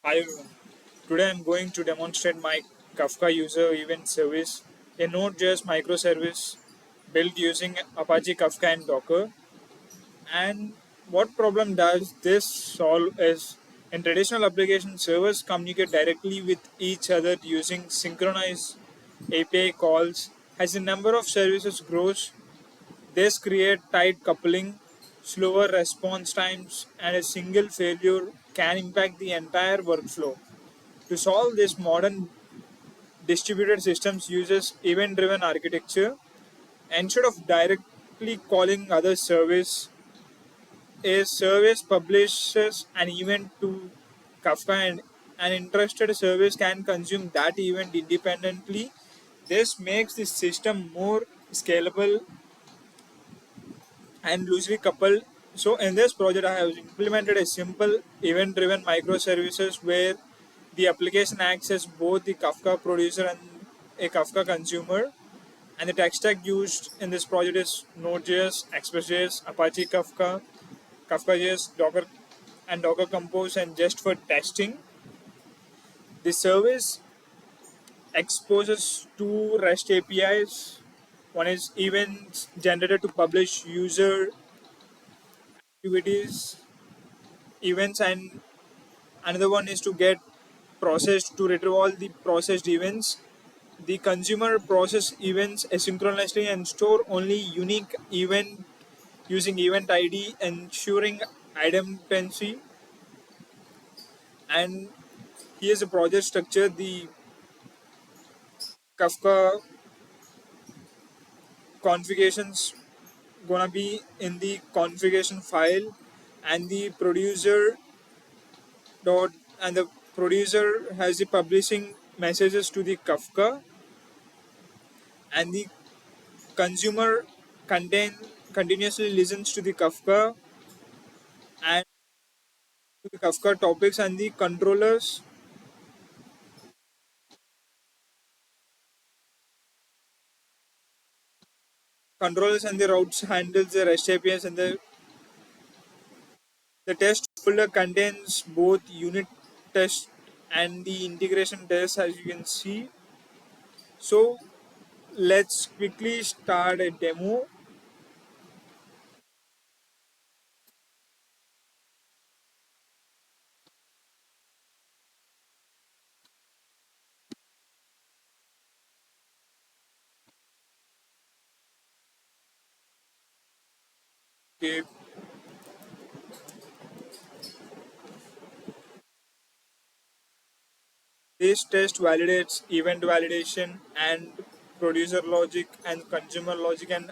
Hi everyone. Today I'm going to demonstrate my Kafka user event service, a Node.js microservice built using Apache Kafka and Docker. And what problem does this solve is in traditional application servers communicate directly with each other using synchronized API calls. As the number of services grows, this create tight coupling, slower response times, and a single failure can impact the entire workflow. To solve this, modern distributed systems uses event-driven architecture. Instead of directly calling other service, a service publishes an event to Kafka and an interested service can consume that event independently. This makes the system more scalable and loosely coupled. So in this project, I have implemented a simple event-driven microservices where the application acts as both the Kafka producer and a Kafka consumer. And the tech stack used in this project is Node.js, Express.js, Apache Kafka, Kafka.js, Docker, and Docker Compose. And just for testing, the service exposes two REST APIs. One is events generated to publish user activities events, and another one is to get processed to retrieve all the processed events. The consumer process events asynchronously and store only unique event using event ID, ensuring idempotency. And here's the project structure. The Kafka configurations gonna be in the configuration file, and the producer dot and the producer has the publishing messages to the Kafka, and the consumer contain continuously listens to the Kafka and to the Kafka topics, and the controllers and the routes handles the REST APIs, and the test folder contains both unit test and the integration test, as you can see. So let's quickly start a demo. Okay, this test validates event validation and producer logic and consumer logic and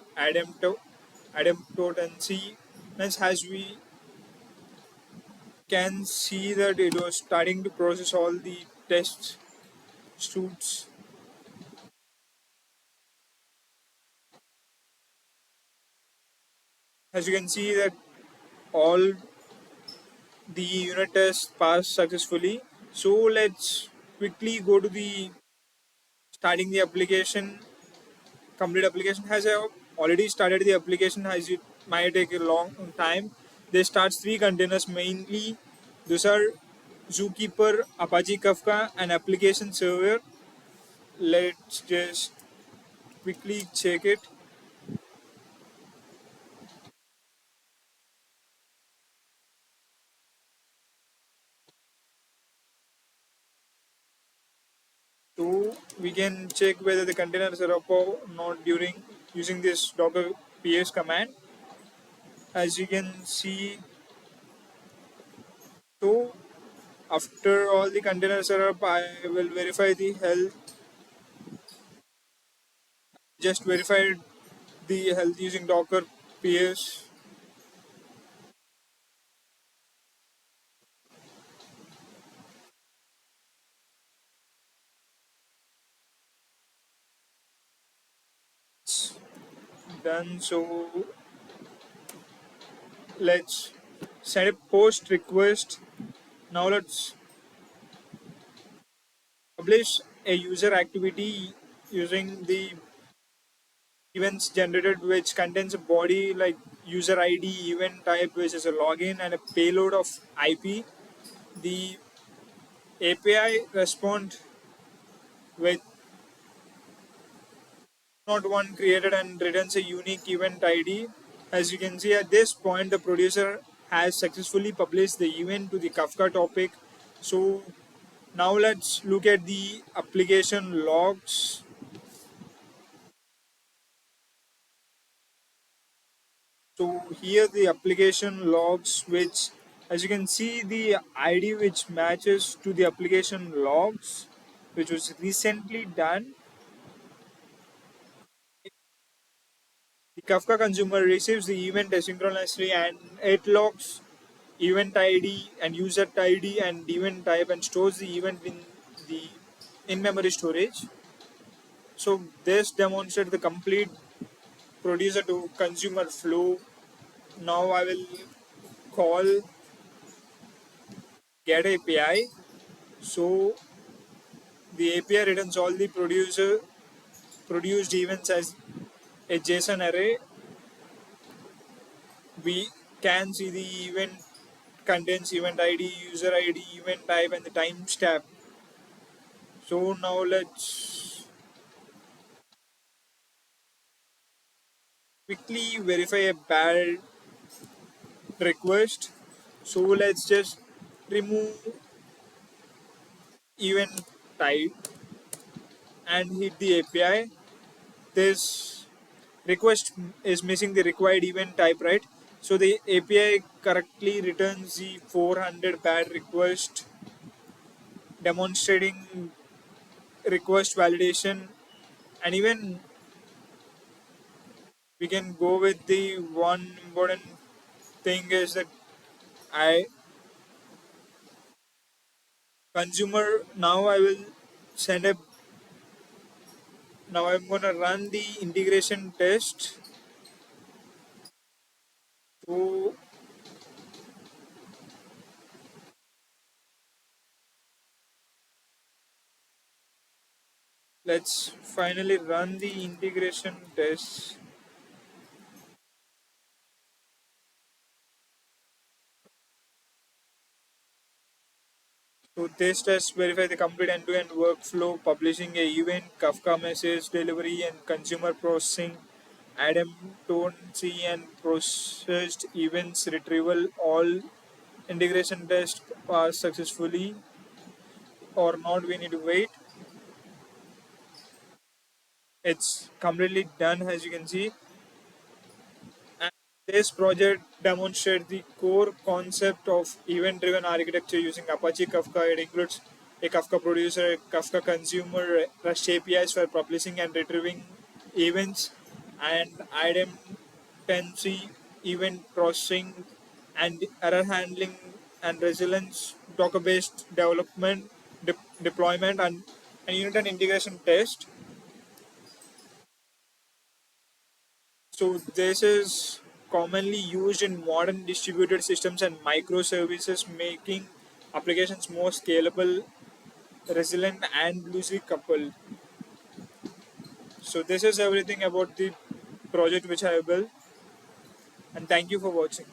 idempotency. Means as we can see that it was starting to process all the test suits. As you can see that all the unit tests passed successfully. So let's quickly go to the starting the application. Complete application has already started the application, as it might take a long time. They start three containers mainly. Those are Zookeeper, Apache Kafka, and application server. Let's just quickly check it. So we can check whether the containers are up or not during using this docker ps command. As you can see, so after all the containers are up, I will verify the health. Just verified the health using docker ps. Done. So let's set a post request. Now let's publish a user activity using the events generated, which contains a body like user ID, event type, which is a login, and a payload of IP. The API respond with not one created and returns a unique event ID. As you can see at this point, the producer has successfully published the event to the Kafka topic. So now let's look at the application logs. So here the application logs, which as you can see the ID which matches to the application logs, which was recently done. The Kafka consumer receives the event asynchronously and it logs event ID and user ID and event type and stores the event in the in-memory storage. So this demonstrates the complete producer to consumer flow. Now I will call get API. So the API returns all the producer produced events as a JSON array. We can see the event contains event ID, user ID, event type, and the timestamp. So now let's quickly verify a bad request. So let's just remove event type and hit the API. This request is missing the required event type, right? So the API correctly returns the 400 bad request, demonstrating request validation. And even we can go with the one important thing is that I consumer now I will send a now I'm gonna run the integration test. So let's finally run the integration test. So this test verify the complete end-to-end workflow, publishing a event, Kafka message delivery, and consumer processing, idempotent and processed events retrieval. All integration tests pass successfully or not. We need to wait. It's completely done, as you can see. And this project demonstrates the core concept of event-driven architecture using Apache Kafka. It includes a Kafka producer, a Kafka consumer, REST APIs for publishing and retrieving events, and idempotency, event processing, and error handling and resilience, Docker-based development, deployment, and unit and integration test. So this is commonly used in modern distributed systems and microservices, making applications more scalable, resilient, and loosely coupled. So this is everything about the project which I have built, and thank you for watching.